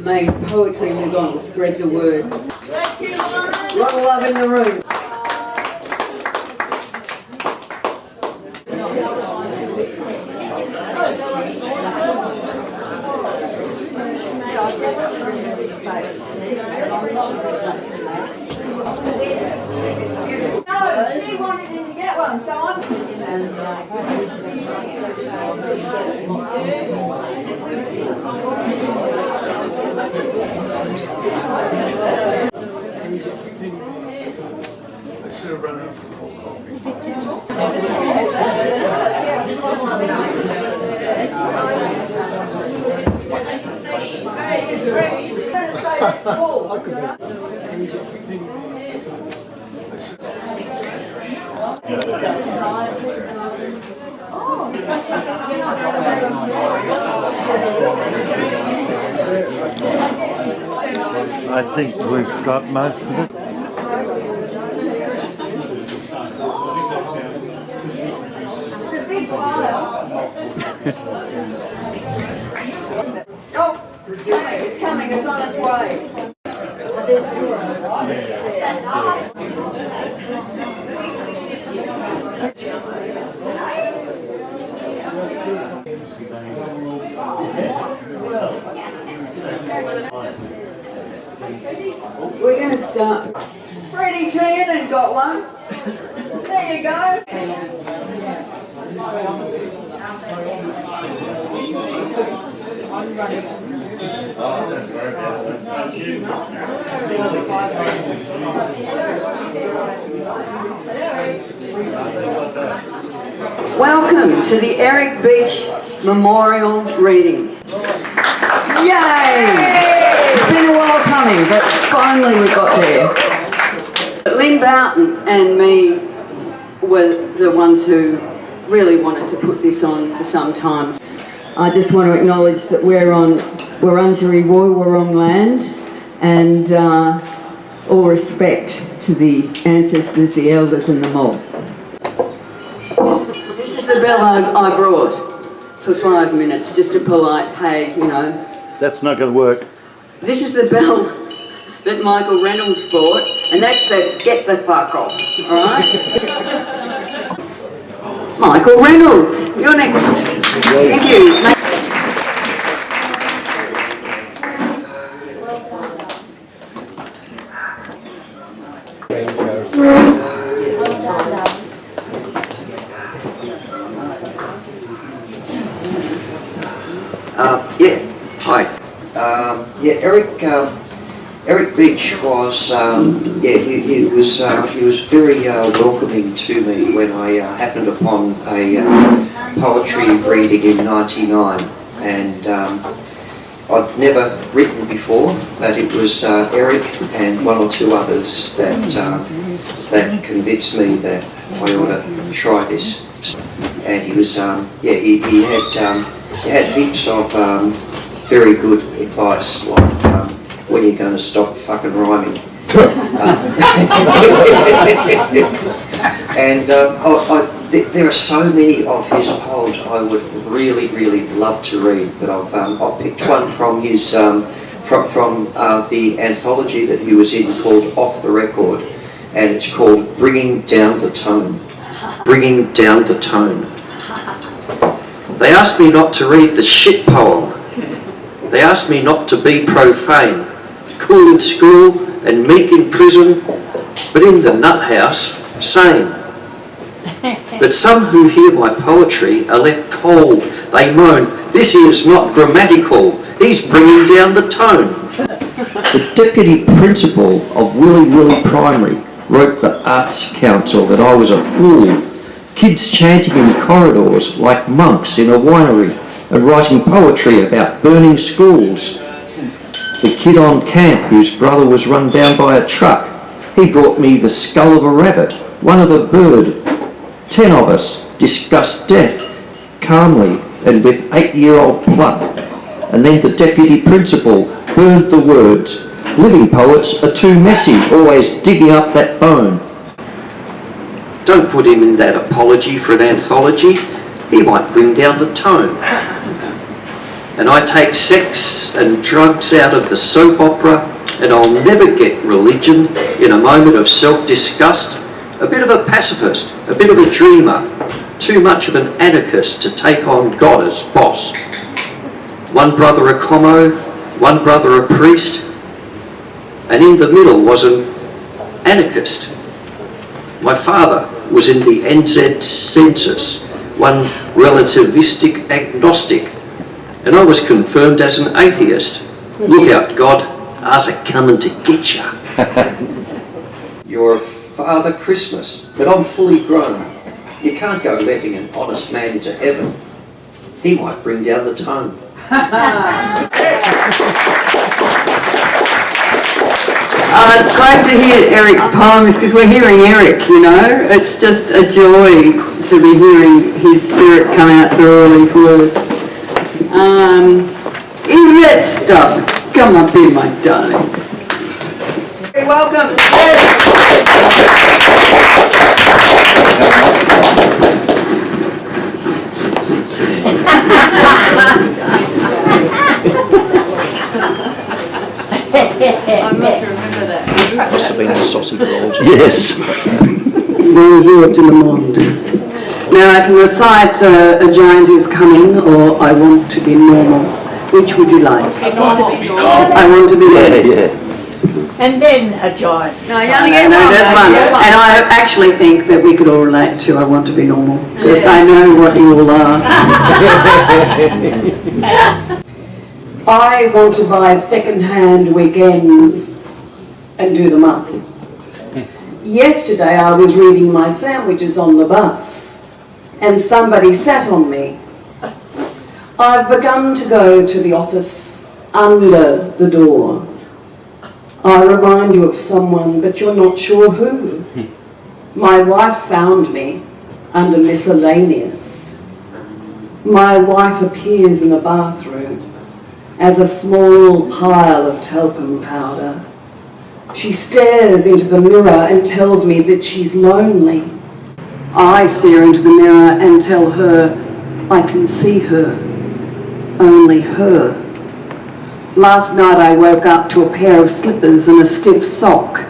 Makes poetry live on, spread the word. Thank you, Lauren. A lot of love in the room. No, she wanted him to get one, so I'm... I should have run out some whole coffee. I think we've got most of it. Oh, it's coming, it's on its way. We're going to start. Freddie Trianon got one. There you go. Welcome to the Eric Beach Memorial Reading. Yay! It's been a while coming, but finally we got there. Lynn Boughton and me were the ones who really wanted to put this on for some time. I just want to acknowledge that we're Wurundjeri Woiwurrung land, and all respect to the ancestors, the elders and the mob. This is the bell I brought for 5 minutes, just a polite hey, you know. That's not going to work. This is the bell that Michael Reynolds bought, and that's the get the fuck off, alright? Michael Reynolds, you're next. Thank you. Eric Beach was he was very welcoming to me when I happened upon a poetry reading in '99, and I'd never written before, but it was Eric and one or two others that convinced me that I ought to try this. And he was he had heaps of very good advice, like when you're going to stop fucking rhyming. And there are so many of his poems I would really love to read, but I've picked one from his from the anthology that he was in called Off the Record, and it's called Bringing Down the Tone. Bringing Down the Tone. They asked me not to read the shit poem. They asked me not to be profane, cool in school and meek in prison, but in the nut house, sane. But some who hear my poetry are left cold. They moan, this is not grammatical, he's bringing down the tone. The deputy principal of Willy Primary wrote the Arts Council that I was a fool. Kids chanting in corridors like monks in a winery and writing poetry about burning schools. The kid on camp whose brother was run down by a truck, he brought me the skull of a rabbit, one of a bird. 10 of us discussed death calmly and with 8-year-old pluck. And then the deputy principal burned the words, living poets are too messy, always digging up that bone. Don't put him in that apology for an anthology, he might bring down the tone. And I take sex and drugs out of the soap opera, and I'll never get religion in a moment of self-disgust. A bit of a pacifist, a bit of a dreamer, too much of an anarchist to take on God as boss. One brother a commo, one brother a priest, and in the middle was an anarchist. My father was in the NZ census, one relativistic agnostic, and I was confirmed as an atheist. Look out, God, ours are coming to get ya. You're Father Christmas, but I'm fully grown. You can't go letting an honest man into heaven. He might bring down the tone. It's great to hear Eric's poems because we're hearing Eric, you know. It's just a joy to be hearing his spirit come out through all these words. Yvette Stubbs, come up here, my darling. You're welcome. I must remember that. Must have been the sausage rolls. Yes. Bonjour tout le monde. Now I can recite A Giant Is Coming or I Want to Be Normal. Which would you like? I want to be normal. Yeah. And then a giant. No, you only get No, one, that's mate. one. Yeah, And I actually think that we could all relate to I Want to Be Normal because I know what you all are. I want to buy second-hand weekends and do them up. Yesterday I was reading my sandwiches on the bus and somebody sat on me. I've begun to go to the office under the door. I remind you of someone, but you're not sure who. My wife found me under miscellaneous. My wife appears in the bathroom as a small pile of talcum powder. She stares into the mirror and tells me that she's lonely. I stare into the mirror and tell her I can see her, only her. Last night I woke up to a pair of slippers and a stiff sock.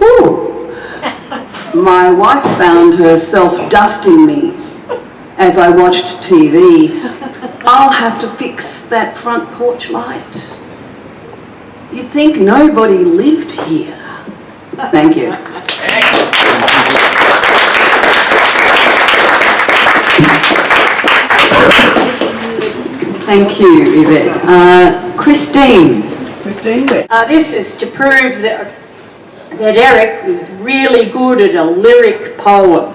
Ooh. My wife found herself dusting me as I watched TV. I'll have to fix that front porch light. You'd think nobody lived here. Thank you. Thank you, Yvette. Christine. This is to prove that Eric was really good at a lyric poem.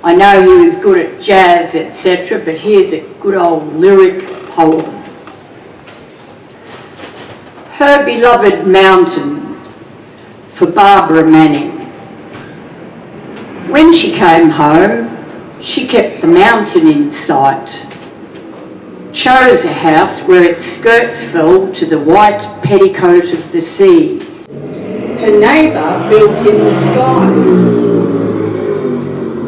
I know he was good at jazz, etc., but here's a good old lyric poem. Her beloved mountain for Barbara Manning. When she came home, she kept the mountain in sight. Chose a house where its skirts fell to the white petticoat of the sea. Her neighbour built in the sky.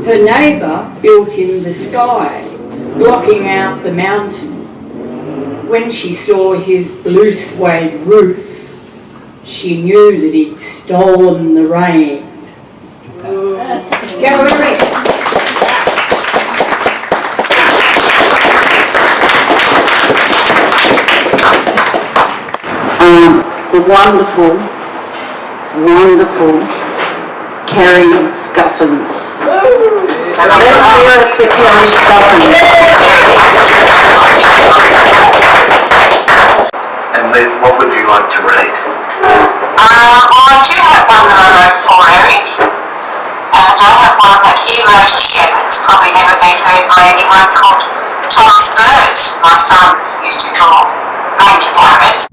Her neighbour built in the sky, blocking out the mountain. When she saw his blue suede roof, she knew that he'd stolen the rain. Go, Eric! The wonderful, wonderful Carrie Scuffins. Let's hear it for Carrie Scuffins. And what would you like to read? I do have one that I wrote for Eric, and I have one that he wrote here that's probably never been heard by anyone called Tom's Birds. My son used to draw mainly parrots.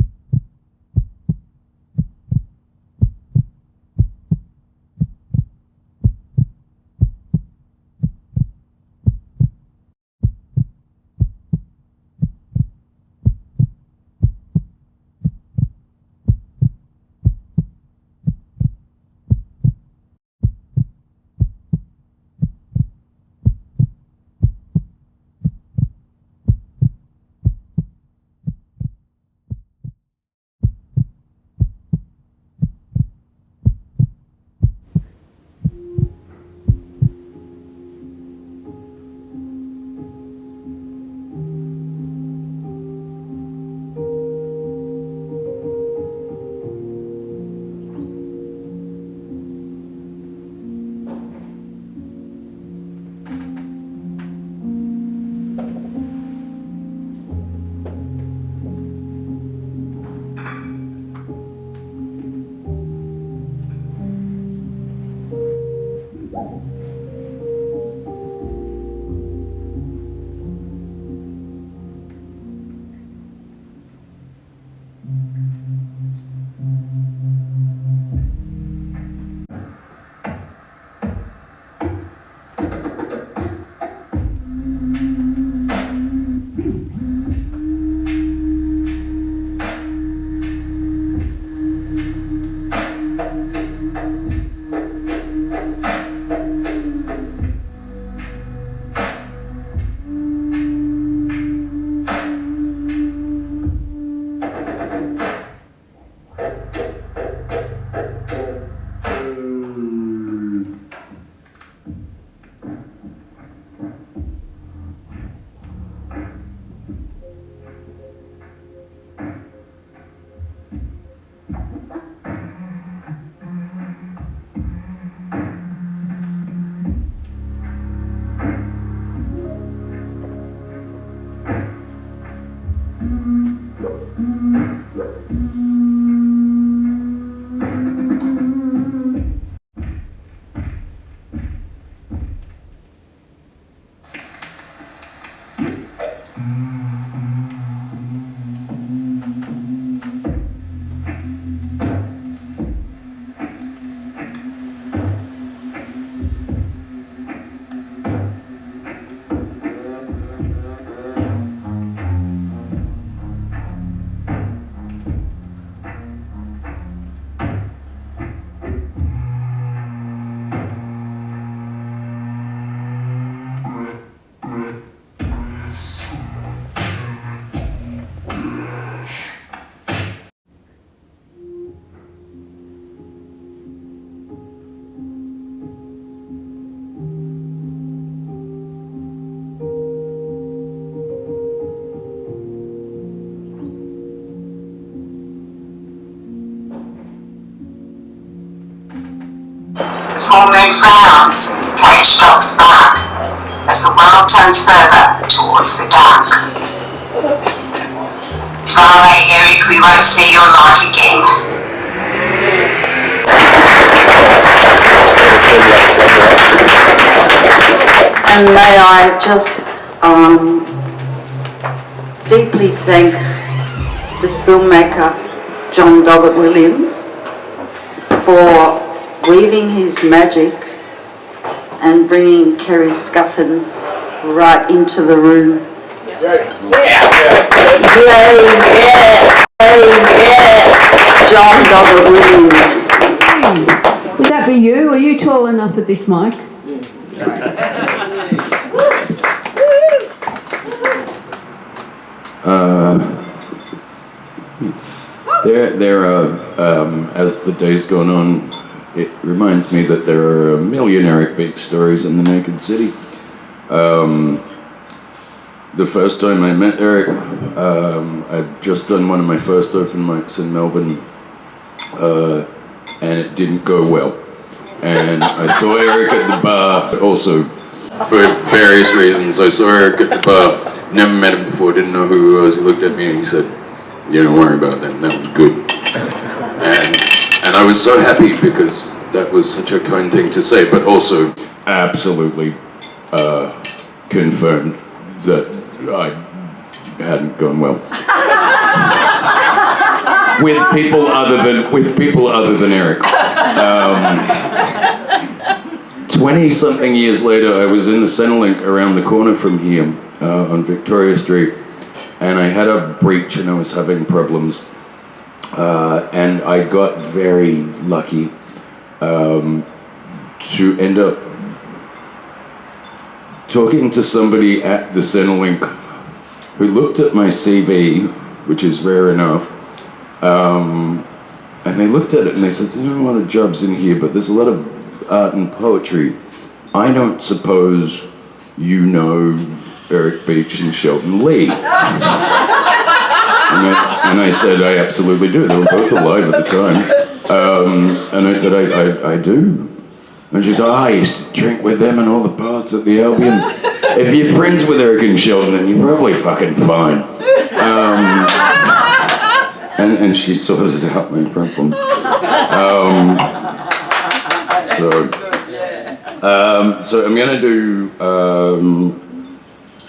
The full moon frowns, Tage drops back as the world turns further towards the dark. Far away, Eric, we won't see your light again. And may I just deeply thank the filmmaker John Doggett Williams for weaving his magic and bringing Kerry Scuffins right into the room. John Doggett Williams. Would that be you? Are you tall enough at this mic? There are, as the day's gone on, it reminds me that there are a million Eric Beach stories in the Naked City. The first time I met Eric, I'd just done one of my first open mics in Melbourne, and it didn't go well. And I saw Eric at the bar, also for various reasons. I saw Eric at the bar, never met him before, didn't know who he was. He looked at me and he said, "You don't worry about them, that was good." And I was so happy because that was such a kind thing to say, but also absolutely confirmed that I hadn't gone well. with people other than Eric. 20-something years later, I was in the Centrelink around the corner from here on Victoria Street, and I had a breach and I was having problems. And I got very lucky to end up talking to somebody at the Centrelink who looked at my CV, which is rare enough, and they looked at it and they said, "There's not a lot of jobs in here, but there's a lot of art and poetry. I don't suppose you know Eric Beach and Shelton Lee?" And I said, "I absolutely do." They were both alive at the time. And I said, I do. And she said, "I used to drink with them and all the poets at the Albion." If you're friends with Eric and Shelton, then you're probably fucking fine. And she sorted out my problems. So I'm gonna do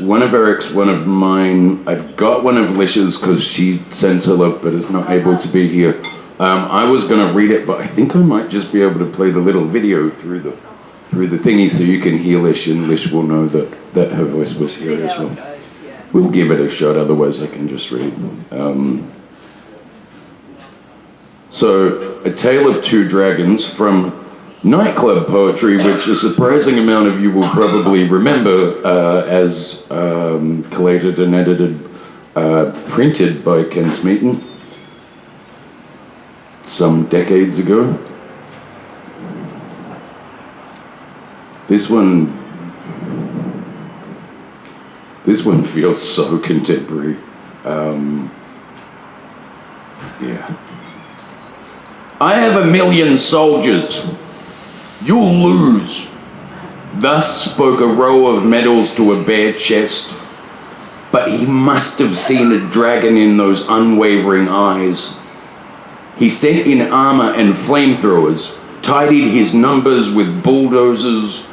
one of Eric's, one of mine. I've got one of Lish's because she sends her love but is not able to be here. I was gonna read it, but I think I might just be able to play the little video through the thingy so you can hear Lish and Lish will know that her voice was here as well. We'll give it a shot, otherwise I can just read. So, A Tale of Two Dragons from Nightclub Poetry, which a surprising amount of you will probably remember as collated and edited, printed by Ken Smeaton some decades ago. This one feels so contemporary. Yeah. I have 1,000,000 soldiers. You'll lose. Thus spoke a row of medals to a bare chest. but he must have seen a dragon in those unwavering eyes. He sent in armor and flamethrowers, tidied his numbers with bulldozers,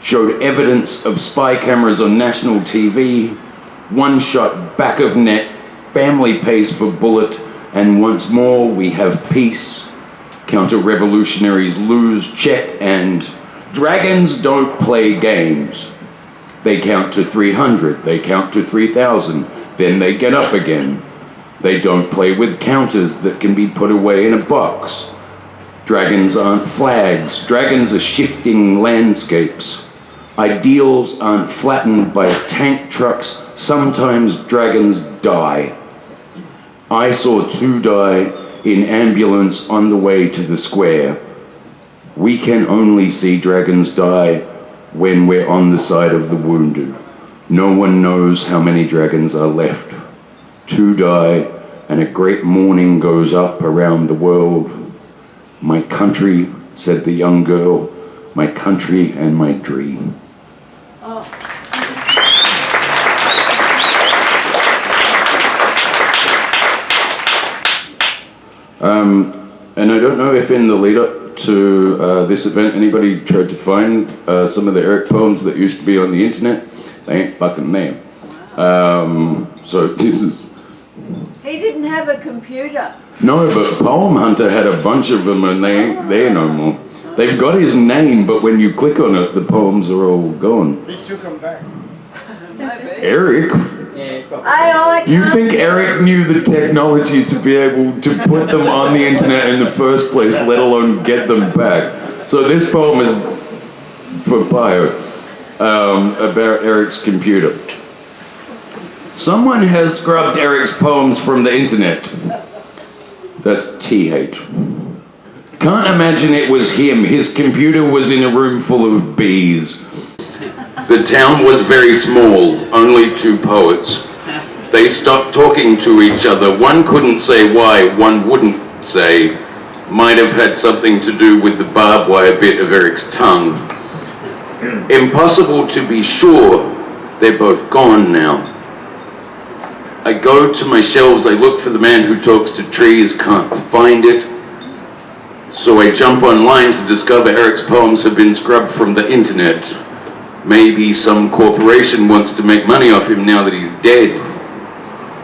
showed evidence of spy cameras on national TV, one shot back of net, family pays for bullet, and once more we have peace. Counter-revolutionaries lose check, and dragons don't play games. They count to 300, they count to 3,000, then they get up again. They don't play with counters that can be put away in a box. Dragons aren't flags, dragons are shifting landscapes. Ideals aren't flattened by tank trucks, sometimes dragons die. I saw 2 die in ambulance on the way to the square. We can only see dragons die when we're on the side of the wounded. No one knows how many dragons are left. 2 die, and a great mourning goes up around the world. My country, said the young girl, my country and my dream. And I don't know if in the lead up to this event anybody tried to find some of the Eric poems that used to be on the internet. They ain't fucking there. So this is... He didn't have a computer. No, but Poem Hunter had a bunch of them and they ain't there no more. They've got his name, but when you click on it, the poems are all gone. He took them back. Eric? You think Eric knew the technology to be able to put them on the internet in the first place, let alone get them back? So this poem is for bio, about Eric's computer. Someone has scrubbed Eric's poems from the internet. That's TH. Can't imagine it was him. His computer was in a room full of bees. The town was very small, only 2 poets. They stopped talking to each other. One couldn't say why, one wouldn't say. Might have had something to do with the barbed wire bit of Eric's tongue. Impossible to be sure. They're both gone now. I go to my shelves, I look for the man who talks to trees, can't find it. So I jump online to discover Eric's poems have been scrubbed from the internet. Maybe some corporation wants to make money off him now that he's dead.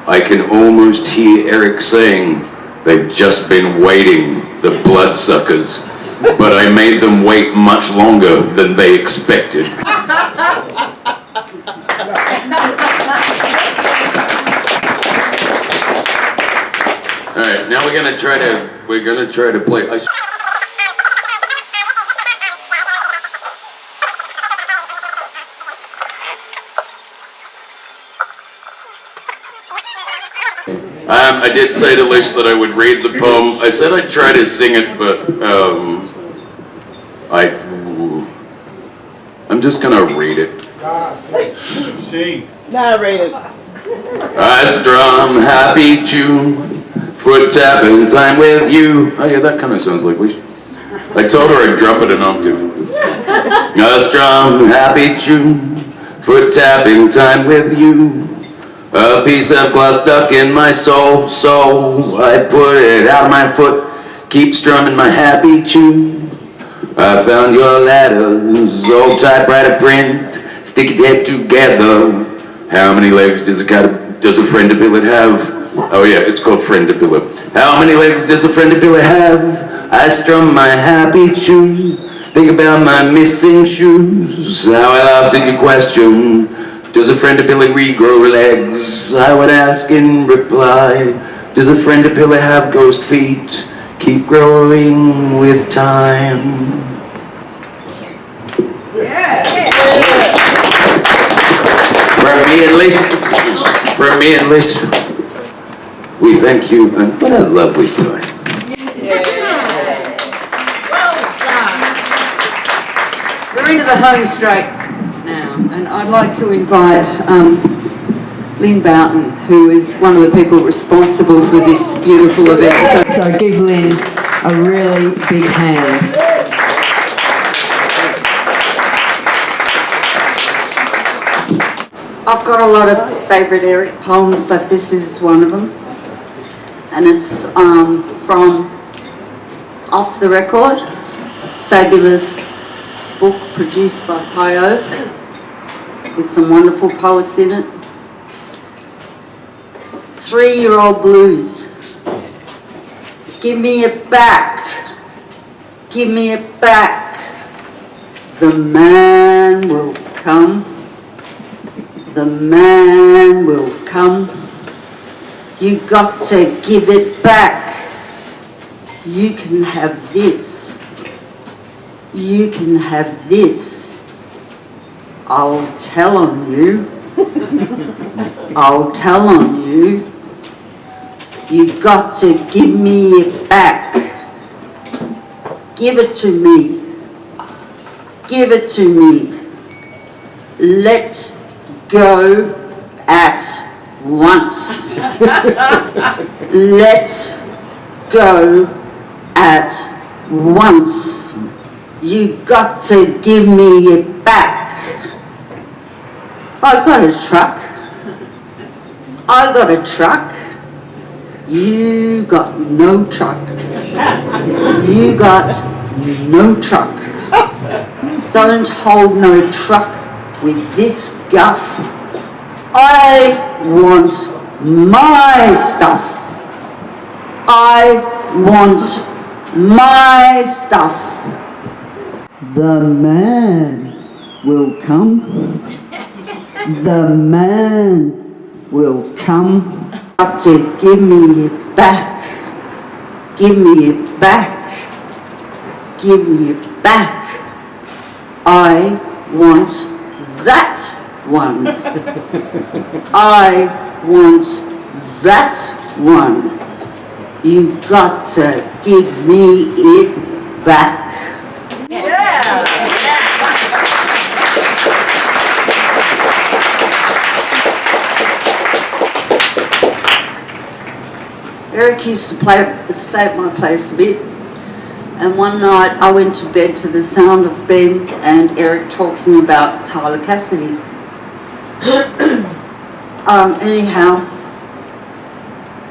I can almost hear Eric saying, they've just been waiting, the bloodsuckers. But I made them wait much longer than they expected. Alright, now we're gonna try to play. I did say to Lish that I would read the poem. I said I'd try to sing it, but I'm just gonna read it. Sing. Narrate it. I strum happy tune, foot tapping time with you. Oh yeah, that kind of sounds like Lish. I told her I'd drop it an octave. I strum happy tune, foot tapping time with you. A piece of glass stuck in my soul, so I put it out of my foot, keep strumming my happy tune. I found your letters, old typewriter print, sticky tape together. How many legs does a friend of billet have? Oh yeah, it's called friend of billet. How many legs does a friend of billet have? I strum my happy tune, think about my missing shoes. How I laughed at your question. Does a friend of Billy regrow legs? I would ask in reply. Does a friend of Billy have ghost feet? Keep growing with time. Yeah. From me and Lisa, we thank you, and what a lovely time. We're into the home straight now, and I'd like to invite Lynn Boughton, who is one of the people responsible for this beautiful event. So give Lynn a really big hand. I've got a lot of favourite Eric poems, but this is one of them. And it's from Off the Record, fabulous book produced by Hi-O with some wonderful poets in it. 3-year-old blues. Give me it back. Give me it back. The man will come. The man will come. You got to give it back. You can have this. You can have this. I'll tell on you. I'll tell on you. You got to give me it back. Give it to me. Give it to me. Let go at once. Let go at once. You got to give me it back. I've got a truck. I've got a truck. You got no truck. You got no truck. Don't hold no truck with this guff. I want my stuff. I want my stuff. The man will come. The man will come. Got to give me it back. Give me it back. Give me it back. I want that one. I want that one. You got to give me it back. Eric used to stay at my place a bit, and one night I went to bed to the sound of Ben and Eric talking about Tyler Cassidy. Anyhow,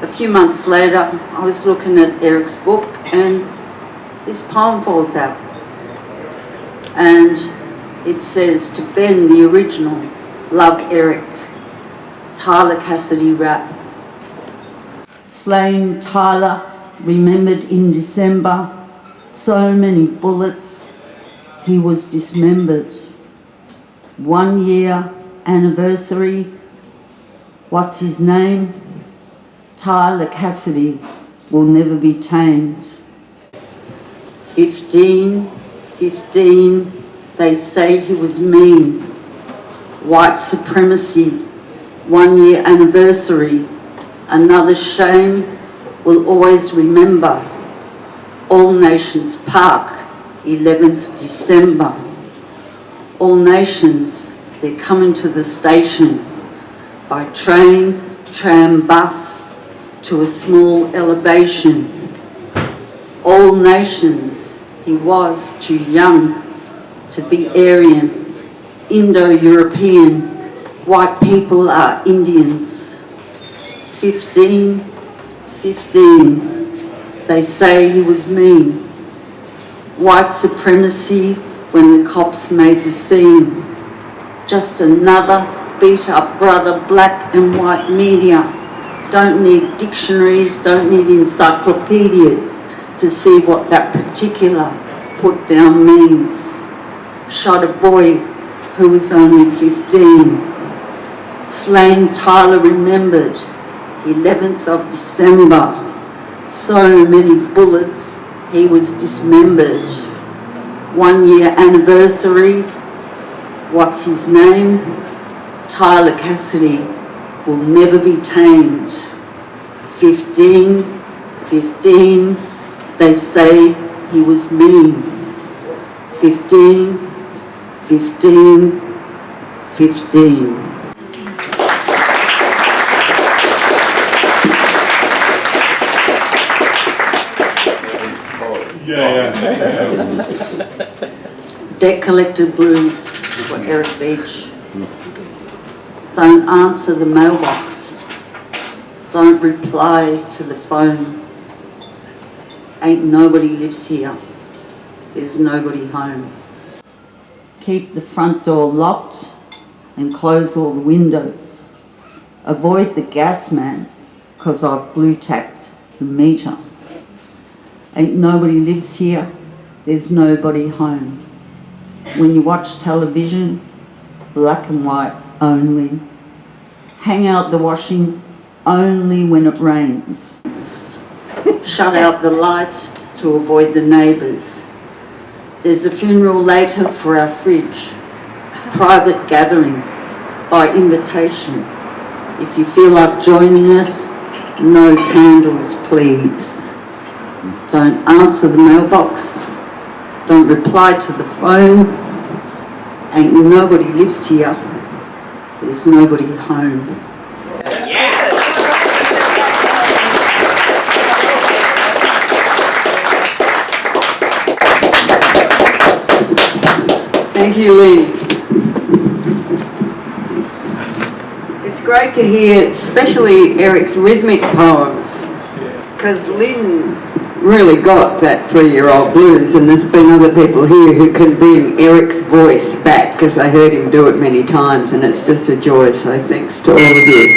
a few months later I was looking at Eric's book and this poem falls out, and it says, to Ben the original, love Eric, Tyler Cassidy rap. Slain Tyler, remembered in December, so many bullets, he was dismembered. 1 year anniversary, what's his name? Tyler Cassidy will never be tamed. 15, they say he was mean. White supremacy, 1 year anniversary, another shame we'll always remember. All Nations Park, 11th December. All nations, they're coming to the station by train, tram, bus to a small elevation. All nations, he was too young to be Aryan, Indo-European, white people are Indians. 15, they say he was mean. White supremacy when the cops made the scene. Just another beat up brother, black and white media. Don't need dictionaries, don't need encyclopedias to see what that particular put down means. Shot a boy who was only 15. Slain Tyler remembered, 11th of December. So many bullets, he was dismembered. 1 year anniversary, what's his name? Tyler Cassidy will never be tamed. 15, they say he was mean. 15. Debt Collector Blues for Eric Beach. Don't answer the mailbox. Don't reply to the phone. Ain't nobody lives here. There's nobody home. Keep the front door locked and close all the windows. Avoid the gas man, 'cause I've blue tacked the meter. Ain't nobody lives here. There's nobody home. When you watch television, black and white only. Hang out the washing only when it rains. Shut out the lights to avoid the neighbours. There's a funeral later for our fridge. Private gathering by invitation. If you feel like joining us, no candles please. Don't answer the mailbox. Don't reply to the phone. Ain't nobody lives here. There's nobody home. Thank you, Lynn. It's great to hear, especially Eric's rhythmic poems, because Lynn really got that 3-year-old blues, and there's been other people here who can bring Eric's voice back because I heard him do it many times, and it's just a joy, so thanks to all of you.